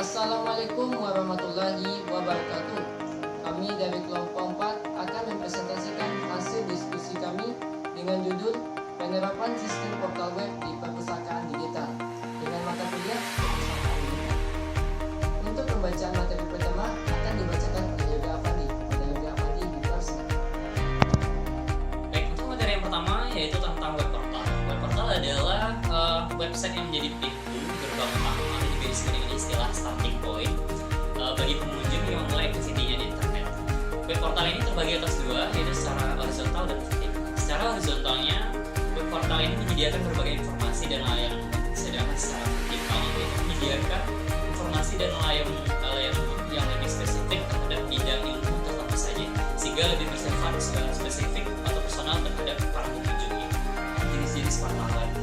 Assalamualaikum warahmatullahi wabarakatuh. Kami dari kelompok 4 akan mempresentasikan hasil diskusi kami dengan judul penerapan sistem portal web di perpustakaan digital dengan mata kuliah perpustakaan digital. Untuk pembacaan materi pertama akan dibacakan oleh Yoga Afandi. Pada Yoga Afandi dipersilakan. Baik, untuk materi yang pertama yaitu tentang web portal. Web portal adalah website yang menjadi pintu gerbang utama di garis miring ini istilah starting point bagi pengunjung yang mulai aktivitinya di internet. Web portal ini terbagi atas dua, yaitu secara horizontal dan vertikal. Secara horizontalnya, web portal ini menyediakan berbagai informasi dan layanan, sedangkan secara vertikalnya itu menyediakan informasi dan layanan yang lebih spesifik terhadap bidang ilmu tertentu saja, sehingga lebih bersifat spesifik atau personal terhadap para pengunjungnya. Jenis-jenis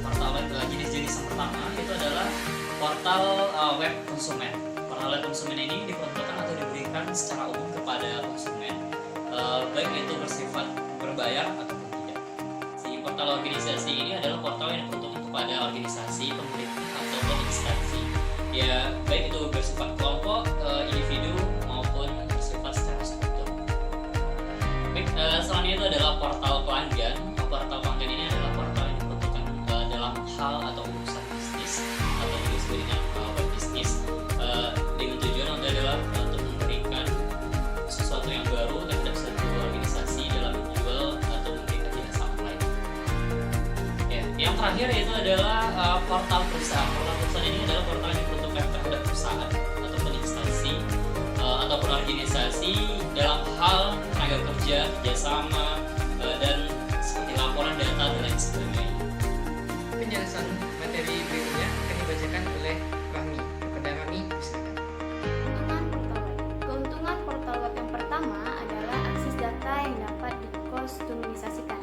portal web. Jenis-jenis yang pertama itu adalah portal web konsumen. Portal web konsumen ini diperuntukkan atau diberikan secara umum kepada konsumen, baik itu bersifat berbayar ataupun tidak. Si portal organisasi ini adalah portal yang diperuntukkan kepada organisasi, pemerintah ataupun instansi. Ya, baik itu bersifat kelompok, individu maupun bersifat secara struktur. Baik, selanjutnya itu adalah portal pelanggan. Portal pelanggan ini adalah portal yang diperuntukkan dalam hal atau urusan bisnis atau disebut dengan web bisnis, dengan tujuan adalah untuk memberikan sesuatu yang baru terhadap suatu organisasi dalam menjual atau memberikan jasa online. Ya, yang terakhir yaitu adalah portal perusahaan. Portal perusahaan ini adalah portal yang diperuntukkan terhadap perusahaan ataupun instansi ataupun organisasi dalam hal tenaga kerja, kerjasama, dan seperti laporan data dan lain sebagainya. Penjelasan materi berikutnya akan dibacakan oleh Rahmi. Kepada Rahmi, silakan. Keuntungan portal web yang pertama adalah akses data yang dapat dikostumisasikan.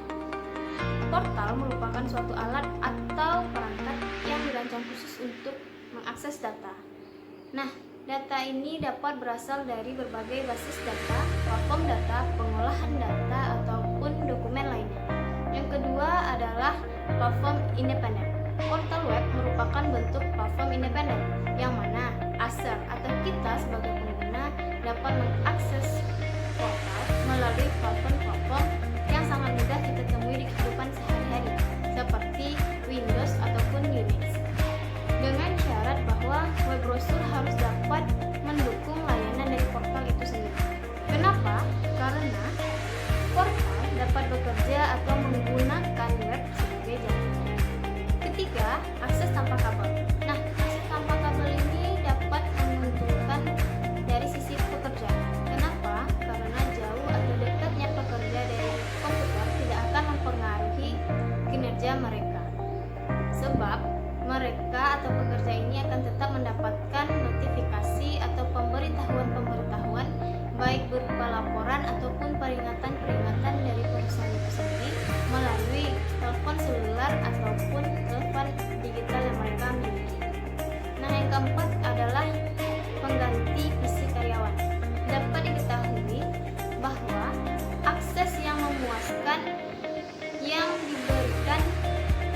Portal merupakan suatu alat atau perangkat yang dirancang khusus untuk mengakses data. Nah, data ini dapat berasal dari berbagai basis data, platform data, pengolahan data, ataupun dokumen lainnya. Yang kedua adalah platform independen. Portal web merupakan bentuk platform independen yang mana user atau kita sebagai pengguna dapat mengakses portal melalui platform-platform yang sangat mudah kita temui di kehidupan sehari-hari seperti Windows ataupun Unix. Dengan syarat bahwa web browser harus dapat mendukung layanan dari portal itu sendiri. Kenapa? Karena portal dapat bekerja atau menggunakan web sebagai jalan. Ketiga, akses tanpa kabel. Nah, akses tanpa kabel ini dapat menguntungkan dari sisi pekerja. Kenapa? Karena jauh atau dekatnya pekerja dari komputer tidak akan mempengaruhi kinerja mereka. Sebab mereka atau pekerja ini akan tetap mendapatkan notifikasi atau pemberitahuan baik berupa laporan ataupun peringatan dari perusahaan itu sendiri melalui telepon seluler ataupun telepon digital yang mereka miliki. Nah, yang keempat adalah pengganti PC karyawan. Dapat diketahui bahwa akses yang memuaskan yang diberikan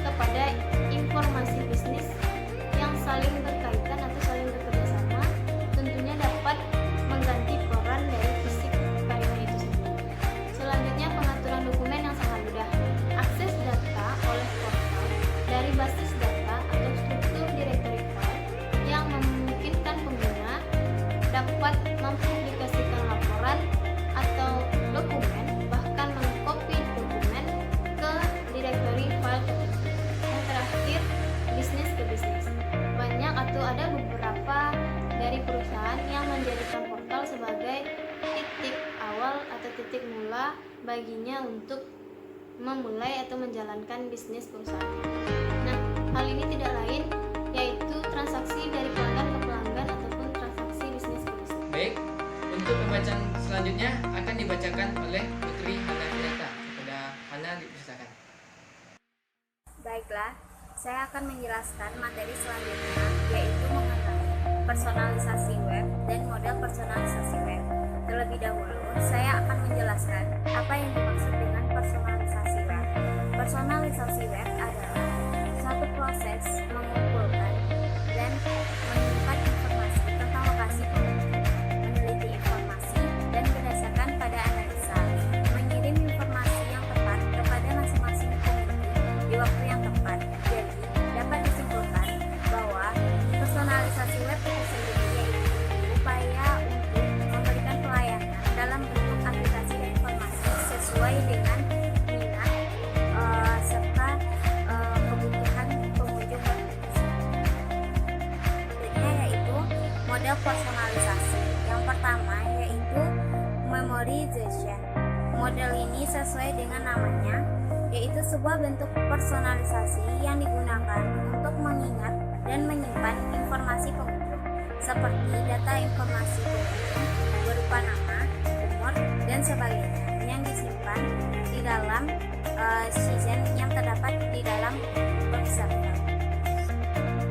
kepada informasi bisnis yang saling berkaitan atau saling bekerja sama tentunya dapat mengganti peran dari fisik karyawan itu sendiri. Selanjutnya, pengaturan dokumen yang sangat mudah. Akses data oleh portal dari basis data atau struktur directory file yang memungkinkan pengguna dapat mempublikasikan laporan atau dokumen, bahkan mengcopy dokumen ke directory file tertentu. Yang terakhir, bisnis ke bisnis. Banyak atau ada beberapa dari perusahaan yang menjadikan portal sebagai titik awal atau titik mula baginya untuk memulai atau menjalankan bisnis perusahaan. Nah, hal ini tidak lain yaitu transaksi dari pelanggan ke pelanggan ataupun transaksi bisnis ke bisnis. Baik, untuk pembacaan selanjutnya akan dibacakan oleh Putri Hana Finata. Kepada Hana dipersilakan. Baiklah, saya akan menjelaskan materi selanjutnya, yaitu mengenai personalisasi web dan model personalisasi web. Terlebih dahulu, saya akan menjelaskan apa yang dimaksud dengan personalisasi web. Personalisasi web adalah suatu proses mengumpulkan dan menyimpan informasi tentang model personalisasi. Yang pertama yaitu memorization. Model ini sesuai dengan namanya, yaitu sebuah bentuk personalisasi yang digunakan untuk mengingat dan menyimpan informasi pengunjung, seperti data informasi pengunjung berupa nama, umur, dan sebagainya yang disimpan di dalam season yang terdapat di dalam website.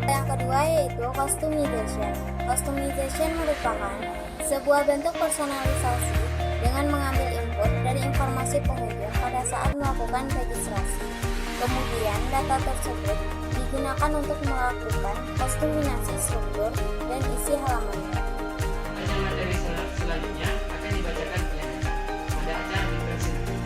Yang kedua yaitu customization. Customization merupakan sebuah bentuk personalisasi dengan mengambil input dari informasi pengunjung pada saat melakukan registrasi. Kemudian data tersebut digunakan untuk melakukan kombinasi struktur dan isi halaman. Materi selanjutnya akan dibacakan oleh pada acara dipersilakan.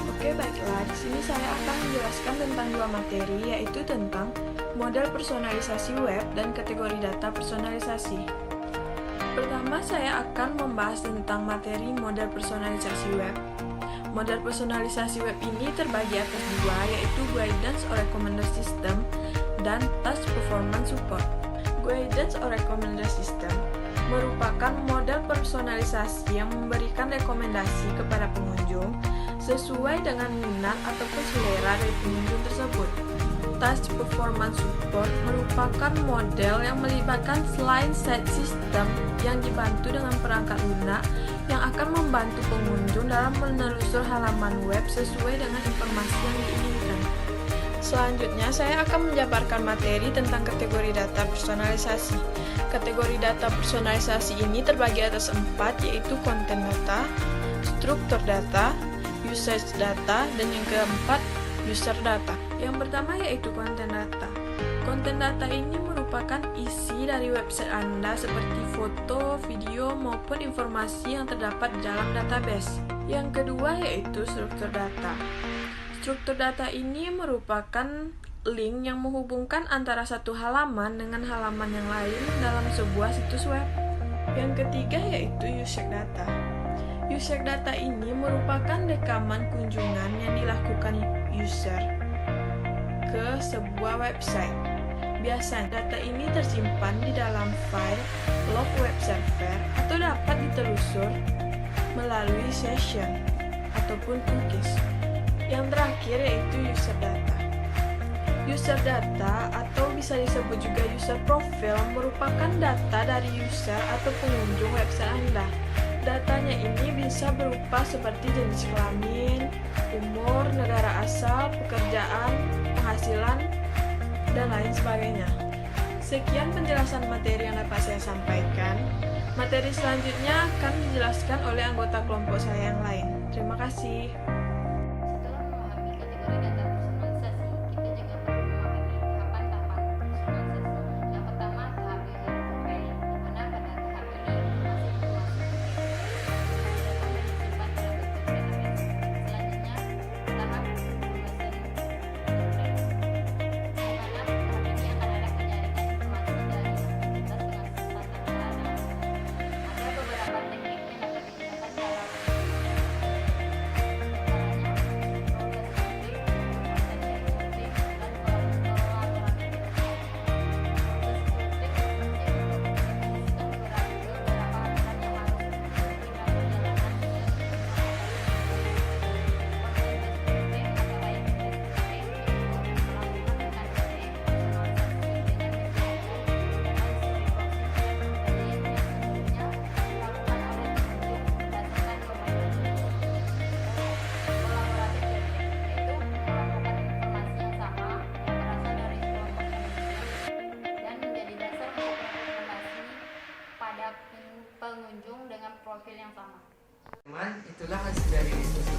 Oke, baiklah. Di sini saya akan menjelaskan tentang dua materi, yaitu tentang model personalisasi web dan kategori data personalisasi. Pertama, saya akan membahas tentang materi model personalisasi web. Model personalisasi web ini terbagi atas dua, yaitu Guidance or Recommender System dan Task Performance Support. Guidance or Recommender System merupakan model personalisasi yang memberikan rekomendasi kepada pengunjung sesuai dengan minat ataupun selera dari pengunjung tersebut. Task Performance Support merupakan model yang melibatkan selain set system yang dibantu dengan perangkat lunak yang akan membantu pengunjung dalam menelusur halaman web sesuai dengan informasi yang diinginkan. Selanjutnya, saya akan menjabarkan materi tentang kategori data personalisasi. Kategori data personalisasi ini terbagi atas 4, yaitu konten data, struktur data, usage data, dan yang keempat, user data. Yang pertama yaitu konten data. Konten data ini merupakan isi dari website Anda seperti foto, video, maupun informasi yang terdapat di dalam database. Yang kedua yaitu struktur data. Struktur data ini merupakan link yang menghubungkan antara satu halaman dengan halaman yang lain dalam sebuah situs web. Yang ketiga yaitu user data. User data ini merupakan rekaman kunjungan yang dilakukan user ke sebuah website. Biasanya data ini tersimpan di dalam file log web server atau dapat ditelusur melalui session ataupun cookies. Yang terakhir yaitu user data. User data atau bisa disebut juga user profile merupakan data dari user atau pengunjung website Anda. Datanya ini bisa berupa seperti jenis kelamin, umur, negara asal, pekerjaan, penghasilan, dan lain sebagainya. Sekian penjelasan materi yang dapat saya sampaikan. Materi selanjutnya akan dijelaskan oleh anggota kelompok saya yang lain. Terima kasih. Setelah memahami kategori data personalisasi, kita juga perlu memahami tahapan-tahapan personalisasi. Yang pertama, tahap user profile, di mana pada tahap ini informasi-informasi data yang disimpan dalam bentuk database. Selanjutnya, tahap information interface, di mana tahap ini akan ada penyaringan informasi dari identitas dengan standar data. Ada beberapa teknik yang dapat digunakan dalam pengunjung dengan profil yang sama. Teman, itulah hasil dari diskusi